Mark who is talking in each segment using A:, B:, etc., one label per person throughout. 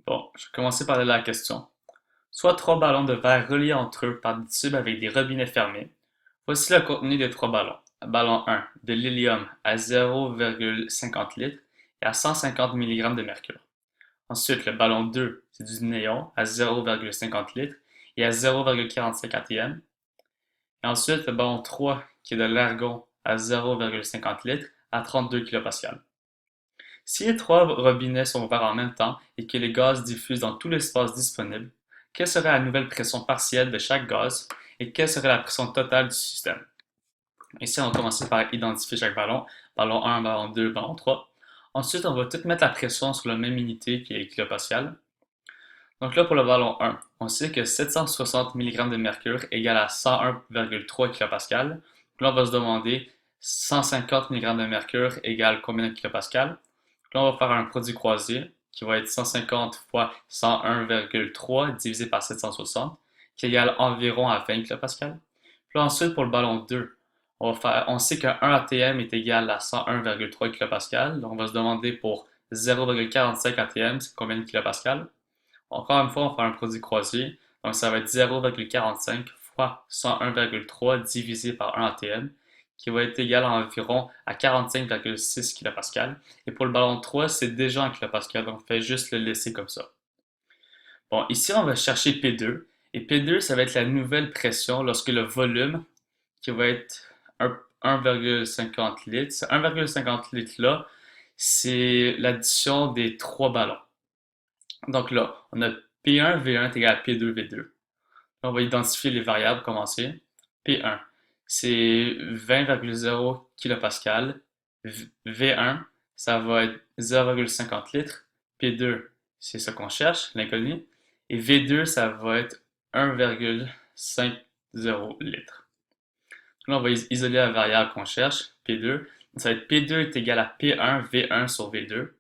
A: Bon, je vais commencer par la question. Soit trois ballons de verre reliés entre eux par des tubes avec des robinets fermés. Voici le contenu des trois ballons. Ballon 1, de l'hélium à 0,50 litres et à 150 mg de mercure. Ensuite, le ballon 2, c'est du néon à 0,50 litres et à 0,45 atm. Et ensuite, le ballon 3, qui est de l'argon à 0,50 litres à 32 kPa. Si les trois robinets sont ouverts en même temps et que les gaz diffusent dans tout l'espace disponible, quelle serait la nouvelle pression partielle de chaque gaz et quelle serait la pression totale du système? Ici, on va commencer par identifier chaque ballon. Ballon 1, ballon 2, ballon 3. Ensuite, on va tout mettre la pression sur la même unité qui est les kilopascales. Donc là, pour le ballon 1, on sait que 760 mg de mercure égale à 101,3 kPa. Donc là, on va se demander 150 mg de mercure égale combien de kilopascales? Donc là, on va faire un produit croisé qui va être 150 fois 101,3 divisé par 760, qui égale environ à 20 kPa. Puis là, ensuite, pour le ballon 2, on sait qu'un atm est égal à 101,3 kPa. Donc on va se demander pour 0,45 atm, c'est combien de kilopascales? Encore une fois, on va faire un produit croisé. Donc, ça va être 0,45 fois 101,3 divisé par 1 atm, qui va être égal à environ à 45,6 kPa. Et pour le ballon 3, c'est déjà en kPa, donc on fait juste le laisser comme ça. Bon, ici, on va chercher P2. Et P2, ça va être la nouvelle pression lorsque le volume, qui va être 1,50 litres, ce 1,50 litres là, c'est l'addition des trois ballons. Donc là, on a P1, V1 est égal à P2, V2. Là, on va identifier les variables, commencer. P1, c'est 20,0 kPa. V1, ça va être 0,50 litres. P2, c'est ce qu'on cherche, l'inconnu. Et V2, ça va être 1,50 litres. Là, on va isoler la variable qu'on cherche, P2. Ça va être P2 est égal à P1, V1 sur V2.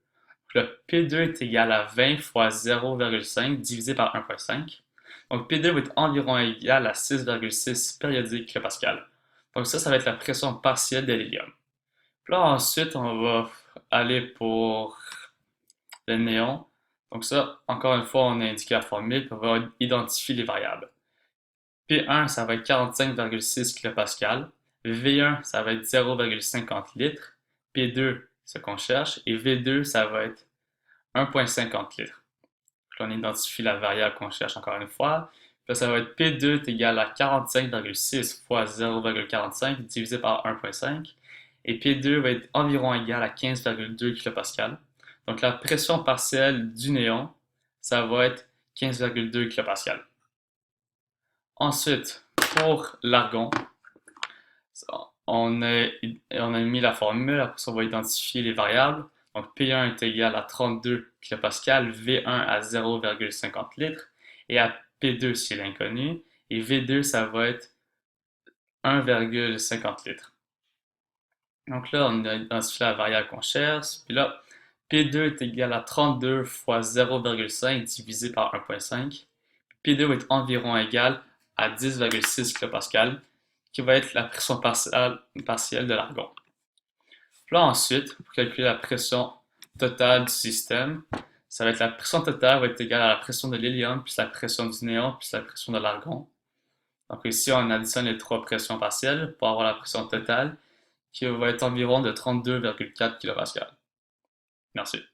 A: Le P2 est égal à 20 fois 0,5 divisé par 1,5. Donc P2 va être environ égal à 6,6 périodiques kilopascal. Donc ça va être la pression partielle de l'hélium. Puis là, ensuite, on va aller pour le néon. Donc ça, encore une fois, on a indiqué la formule, puis on va identifier les variables. P1, ça va être 45,6 kPa. V1, ça va être 0,50 litres. P2, ce qu'on cherche. Et V2, ça va être 1,50 litres. Puis on identifie la variable qu'on cherche encore une fois. Puis là, ça va être P2 est égal à 45,6 fois 0,45 divisé par 1,5. Et P2 va être environ égal à 15,2 kPa. Donc la pression partielle du néon, ça va être 15,2 kPa. Ensuite, pour l'argon, on a mis la formule, après ça on va identifier les variables. Donc P1 est égal à 32 kPa, V1 à 0,50 litres, et à P2 c'est l'inconnu, et V2 ça va être 1,50 litres. Donc là, on a identifié la variable qu'on cherche, puis là, P2 est égal à 32 fois 0,5 divisé par 1,5. P2 va être environ égal à 10,6 kPa, qui va être la pression partielle de l'argon. Là, ensuite, pour calculer la pression totale du système, ça va être la pression totale va être égale à la pression de l'hélium, plus la pression du néon, plus la pression de l'argon. Donc ici, on additionne les trois pressions partielles pour avoir la pression totale, qui va être environ de 32,4 kPa. Merci.